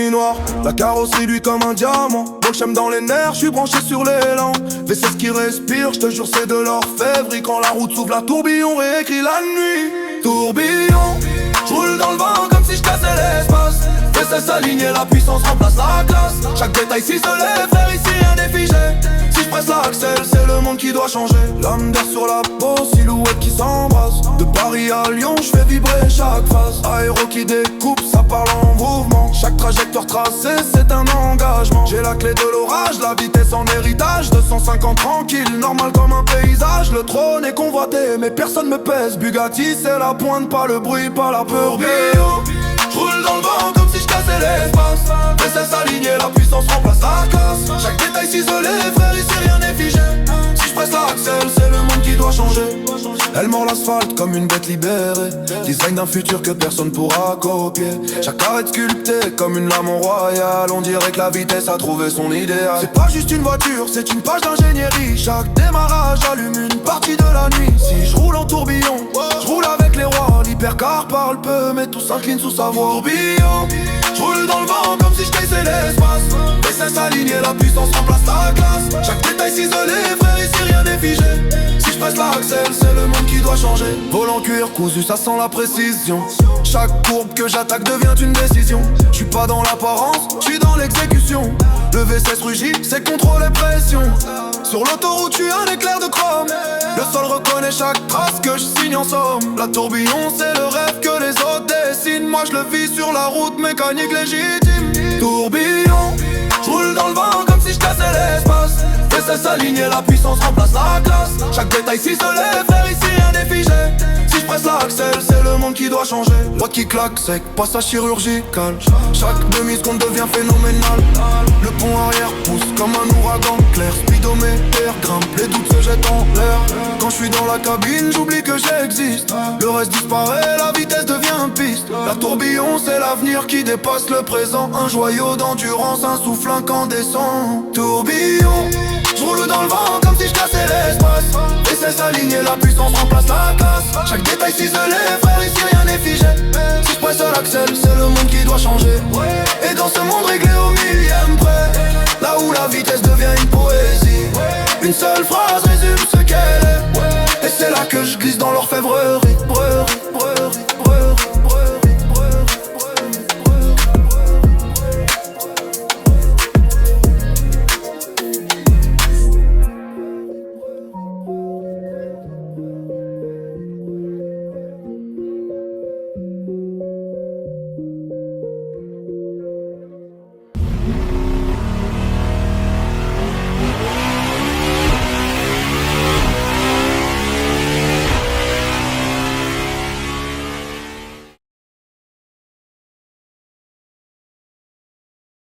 nuit noire, la carrosserie lui comme un diamant. Donc j'aime dans les nerfs, je suis branché sur l'élan. V16 qui respire, je te jure c'est de l'orfèvre. Quand la route s'ouvre, la tourbillon réécrit la nuit. Tourbillon, je roule dans le vent comme si je cassais l'espace. V16 aligné, la puissance remplace la classe. Chaque détail ciselé, frère ici rien n'est figé. Si je presse l'accel, c'est le monde qui doit changer. L'âme d'air sur la peau, silhouette qui s'embrasse. De Paris à Lyon, je fais vibrer chaque phase. Aéro qui découpe, ça parle en mouvement. Chaque trajectoire tracée, c'est un engagement. J'ai la clé de l'orage, la vitesse en héritage. 250 tranquille, normal comme un paysage. Le trône est convoité, mais personne me pèse. Bugatti, c'est la pointe, pas le bruit, pas la peur. J'roule dans le vent comme si je cassais l'espace. V16 aligné, la puissance remplace la classe. Chaque détail ciselé, frère ici rien n'est figé. Si je presse l'accel, c'est le monde qui doit changer. Elle mord l'asphalte comme une bête libérée. Design d'un futur que personne pourra copier. Chaque arrêt sculpté comme une lame royale. On dirait que la vitesse a trouvé son idéal. C'est pas juste une voiture, c'est une page d'ingénierie. Chaque démarrage allume une partie de la nuit. Si je roule en tourbillon, je roule avec les rois. L'hypercar parle peu mais tout s'incline sous sa voix. Tourbillon, je roule dans le vent comme si je cassais l'espace. V16 aligné, la puissance remplace la classe. Chaque détail ciselé, frère ici rien n'est figé. Si je presse l'accel, c'est le monde qui doit changer. Volant cuir cousu, ça sent la précision. Chaque courbe que j'attaque devient une décision. Je suis pas dans l'apparence, je suis dans l'exécution. Le V16 rugit, c'est contrôle et pression. Sur l'autoroute, je suis un éclair de chrome. Le sol reconnaît chaque trace que je signe en somme. La tourbillon, c'est le rêve que les autres dessinent. Moi je le vis sur la route, mécanique légitime. Tourbillon, je roule dans le vent comme si je cassais l'espace. V16 aligné, la puissance remplace la classe. Chaque détail ciselé, frère ici rien n'est figé. Si je presse l'accel, c'est le monde qui doit changer. Boîte qui claque sec, passage chirurgical. Chaque demi-seconde devient phénoménal. Le pont arrière pousse comme un ouragan clair. Speedomètre grimpe, les doutes se jettent en l'air. Quand je suis dans la cabine, j'oublie que j'existe. Le reste disparaît, la vitesse devient piste. La tourbillon, c'est l'avenir qui dépasse le présent. Un joyau d'endurance, un souffle incandescent. Tourbillon, je roule dans le vent comme si je cassais l'espace. V16 aligné, la puissance remplace la classe. Chaque détail ciselé, frère ici rien n'est figé. Si je presse l'accel, c'est le monde qui doit changer. Et dans ce monde réglé au millième près, là où la vitesse devient une poésie, une seule phrase